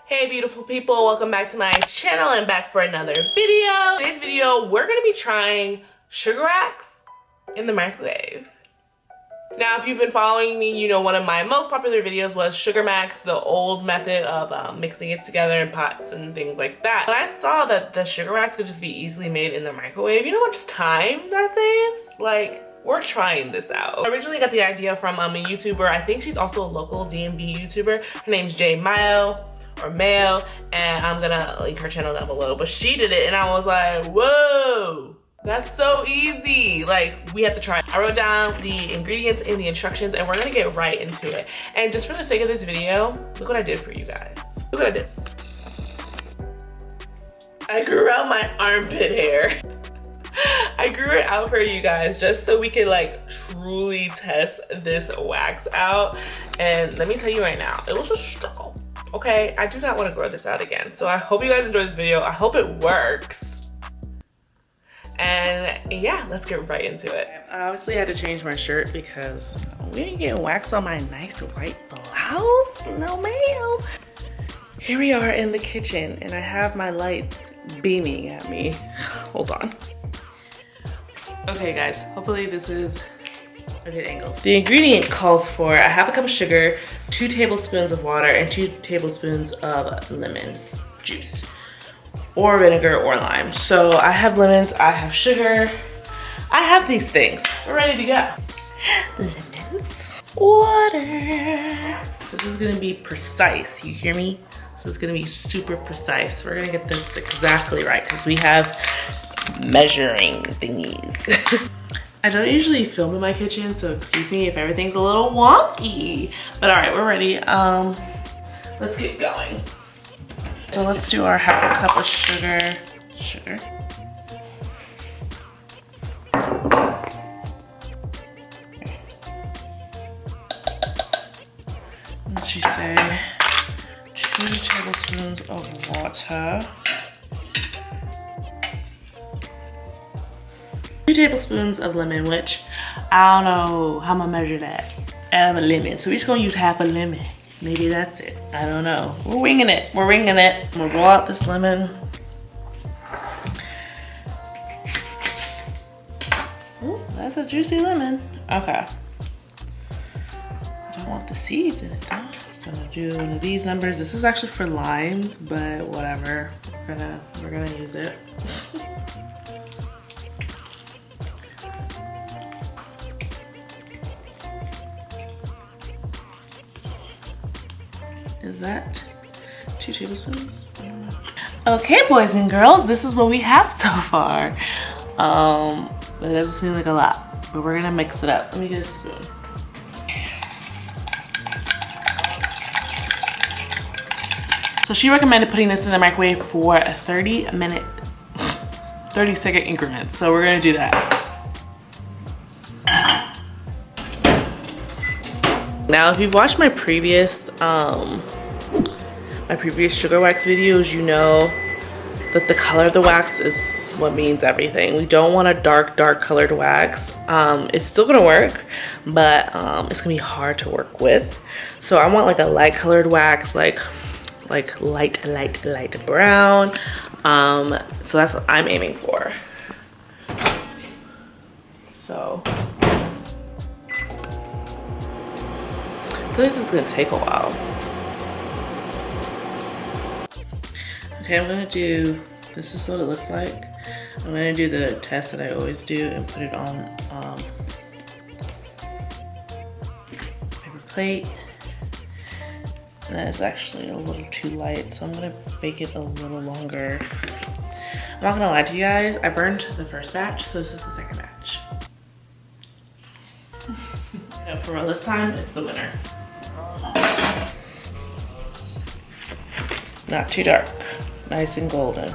Hey beautiful people, welcome back to my channel and back for another video. Today's video, we're gonna be trying sugar wax in the microwave. Now, if you've been following me, you know one of my most popular videos was Sugar Max, the old method of mixing it together in pots and things like that. When I saw that the sugar wax could just be easily made in the microwave, you know how much time that saves? Like, we're trying this out. I originally got the idea from a YouTuber. I think she's also a local DMV YouTuber. Her name's Mayo, and I'm gonna link her channel down below. But she did it and I was like, whoa, that's so easy. Like, we have to try it. I wrote down the ingredients and the instructions and we're gonna get right into it. And just for the sake of this video, look what I did for you guys. Look what I did. I grew out my armpit hair. I grew it out for you guys just so we could like truly test this wax out. And let me tell you right now, it was a struggle. Okay, I do not want to grow this out again. So I hope you guys enjoyed this video. I hope it works. And yeah, let's get right into it. I obviously had to change my shirt because we ain't getting wax on my nice white blouse. No ma'am. Here we are in the kitchen and I have my lights beaming at me. Hold on. Okay guys, hopefully this is a good angle. The ingredient calls for a half a cup of sugar, 2 tablespoons of water, and 2 tablespoons of lemon juice, or vinegar or lime. So I have lemons, I have sugar, I have these things. We're ready to go. Lemons, water. This is gonna be precise, you hear me? This is gonna be super precise. We're gonna get this exactly right because we have measuring thingies. I don't usually film in my kitchen, so excuse me if everything's a little wonky. But all right, we're ready. Let's get going. So let's do our half a cup of sugar. What did she say? 2 tablespoons of water. 2 tablespoons of lemon, which I don't know how I'm gonna measure that out of a lemon. So we're just gonna use half a lemon. Maybe that's it. I don't know. We're winging it. We're winging it. I'm gonna roll out this lemon. Ooh, that's a juicy lemon. Okay. I don't want the seeds in it though. I'm gonna do one of these numbers. This is actually for limes, but whatever. We're gonna use it. Is that 2 tablespoons? I don't know. Okay, boys and girls, this is what we have so far. It doesn't seem like a lot, but we're gonna mix it up. Let me get a spoon. So she recommended putting this in the microwave for a 30-second increments. So we're gonna do that. Now, if you've watched my previous sugar wax videos, you know that the color of the wax is what means everything. We don't want a dark colored wax. It's still gonna work, but it's gonna be hard to work with. So I want like a light colored wax, like light brown. So that's what I'm aiming for. So I think this is gonna take a while. Okay, I'm gonna do, this is what it looks like. I'm gonna do the test that I always do and put it on paper plate. And that is actually a little too light, so I'm gonna bake it a little longer. I'm not gonna lie to you guys, I burned the first batch, so this is the second batch. And for real, this time, it's the winner. Not too dark, nice and golden.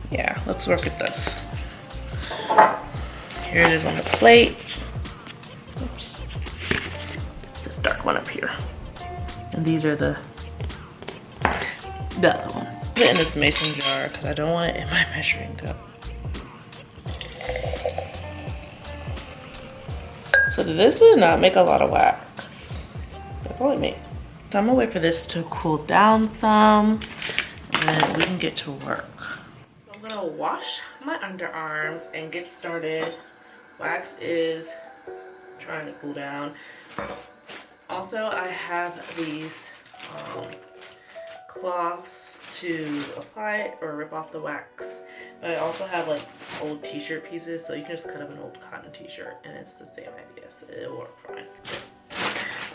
Yeah, let's work at this. Here it is on the plate. Oops. It's this dark one up here. And these are the other ones. Put it in this mason jar because I don't want it in my measuring cup. So this did not make a lot of wax. That's all it made. So I'm gonna wait for this to cool down some and then we can get to work. So I'm gonna wash my underarms and get started. Wax is trying to cool down. Also, I have these cloths to apply it or rip off the wax. But I also have like old t-shirt pieces, so you can just cut up an old cotton t-shirt and it's the same idea, so it'll work fine.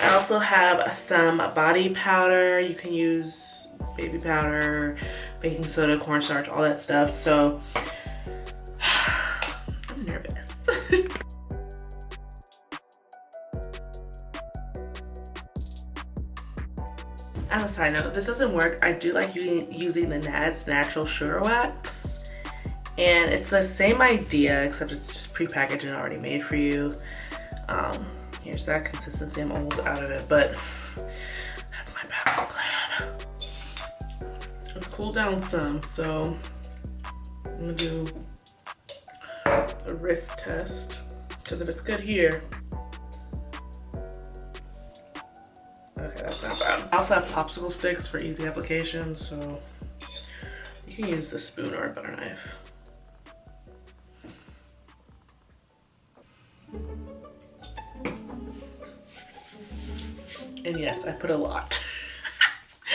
I also have some body powder. You can use baby powder, baking soda, cornstarch, all that stuff. So I'm nervous. As a side note, if this doesn't work, I do like using the Nads Natural Sugar Wax. And it's the same idea, except it's just prepackaged and already made for you. Here's that consistency. I'm almost out of it, but that's my backup plan. Let's cool down some, so I'm gonna do a wrist test, because if it's good here, okay, that's not bad. I also have popsicle sticks for easy application, so you can use the spoon or a butter knife. And yes, I put a lot.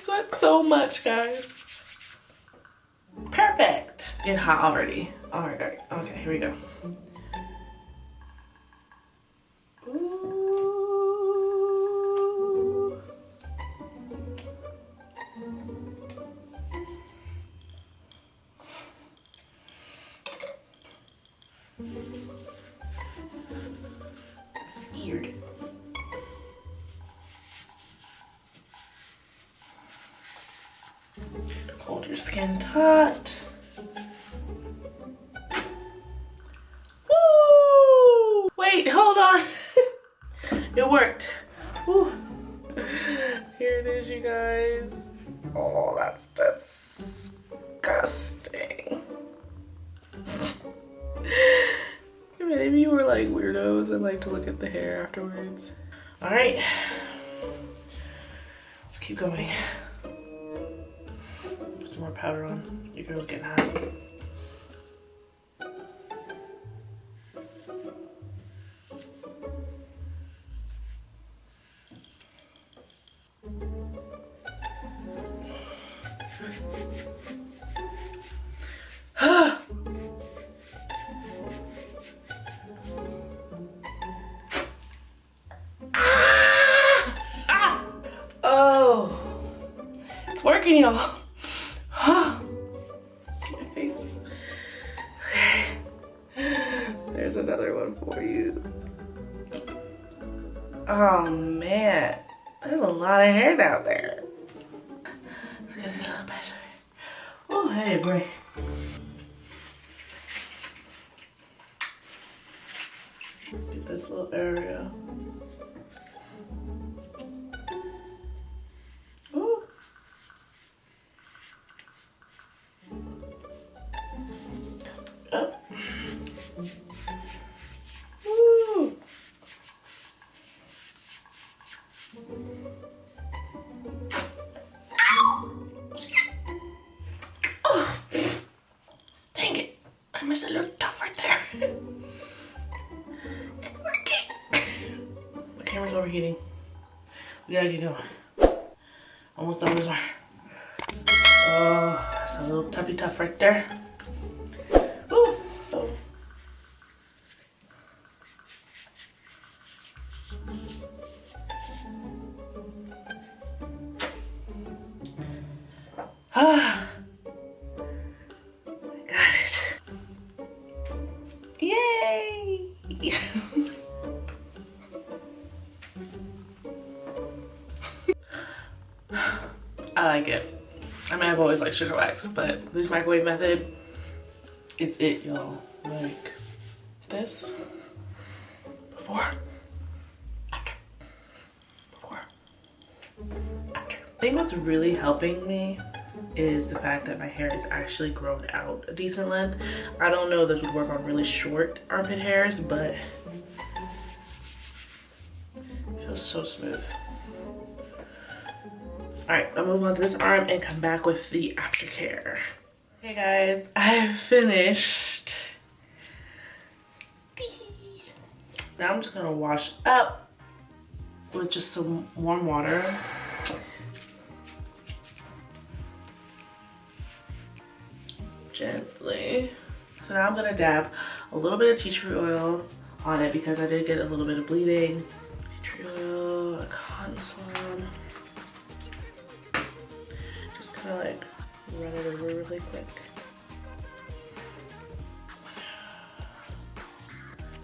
Sweat so much, guys. Perfect. Get hot already. All right. Okay, here we go. Ooh. Scared. Hold your skin taut. Woo! Wait, hold on. It worked. Woo. Here it is, you guys. Oh, that's disgusting. Maybe you were like weirdos and like to look at the hair afterwards. All right, let's keep going. Put some more powder on. Your girl's getting hot. Oh, it's working, y'all. My face. Okay. There's another one for you. Oh man, there's a lot of hair down there. Let's get a little better. Oh, hey, boy. Get this little area. Ooh. Up. Ooh. Oh. Dang it. I missed a little tuff right there. It's working. My camera's overheating. We gotta get going. Almost done with our. Oh, that's a little tuffy tuff right there. Ooh. Oh. Ah. Got it. Yay! I like it. I mean, I've always liked sugar wax, but this microwave method, it's it, y'all. Like this, before, after, before, after. I think what's really helping me is the fact that my hair is actually grown out a decent length. I don't know if this would work on really short armpit hairs, but Feels so smooth. All right, I'll move on to this arm and come back with the aftercare. Hey guys, I've finished. Now I'm just gonna wash up with just some warm water. Gently. So now I'm gonna dab a little bit of tea tree oil on it because I did get a little bit of bleeding. Tea tree oil, a cotton swab. Just kind of like run it over really quick.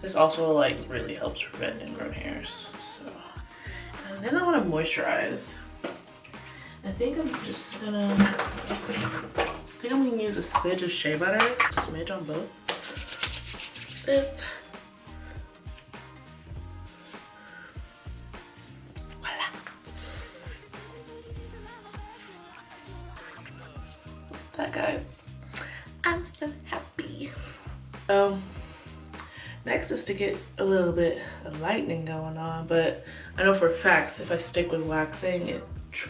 This also like really helps prevent ingrown hairs. So, and then I want to moisturize. I think I'm just gonna. I think I'm gonna use a smidge of shea butter, a smidge on both. This. Voila. Look at that, guys. I'm so happy. So, next is to get a little bit of lightening going on, but I know for facts if I stick with waxing, it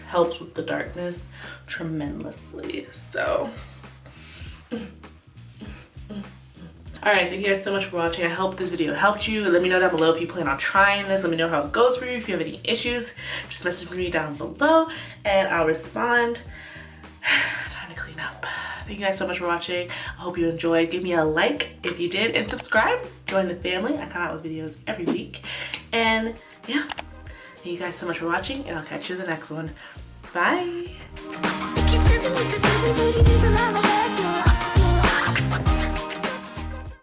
helps with the darkness tremendously. So all right, thank you guys so much for watching. I hope this video helped you. Let me know down below if you plan on trying this. Let me know how it goes for you. If you have any issues, just message me down below and I'll respond. Time to clean up. Thank you guys so much for watching. I hope you enjoyed. Give me a like if you did and subscribe. Join the family. I come out with videos every week. And yeah, thank you guys so much for watching and I'll catch you in the next one. Bye.